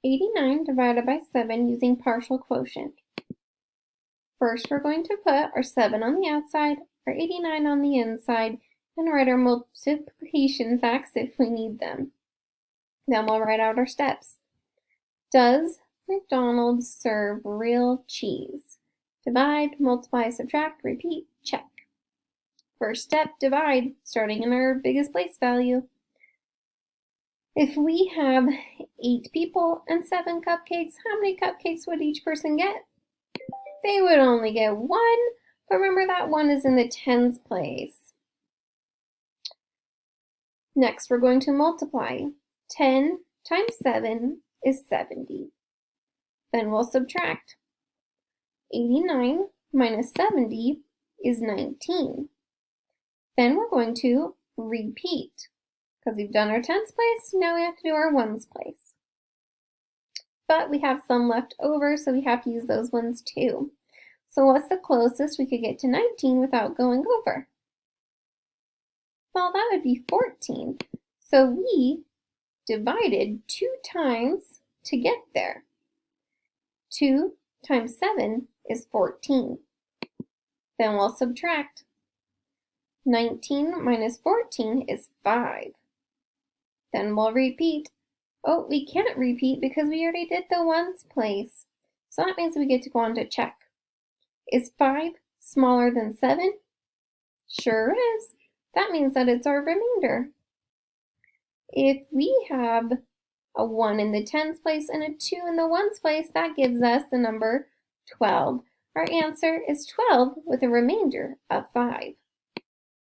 89 divided by 7 using partial quotient. First, we're going to put our 7 on the outside, our 89 on the inside, and write our multiplication facts if we need them. Then we'll write out our steps. Does McDonald's serve real cheese? Divide, multiply, subtract, repeat, check. First step, divide, starting in our biggest place value. If we have 8 people and 7 cupcakes, how many cupcakes would each person get? They would only get 1, but remember that 1 is in the tens place. Next, we're going to multiply. 10 times 7 is 70. Then we'll subtract. 89 minus 70 is 19. Then we're going to repeat. Because we've done our tens place, now we have to do our ones place. But we have some left over, so we have to use those ones too. So what's the closest we could get to 19 without going over? Well, that would be 14. So we divided 2 times to get there. 2 times 7 is 14. Then we'll subtract. 19 minus 14 is 5. Then we'll repeat. Oh, we can't repeat because we already did the ones place. So that means we get to go on to check. Is 5 smaller than 7? Sure is. That means that it's our remainder. If we have a 1 in the tens place and a 2 in the ones place, that gives us the number 12. Our answer is 12 with a remainder of 5.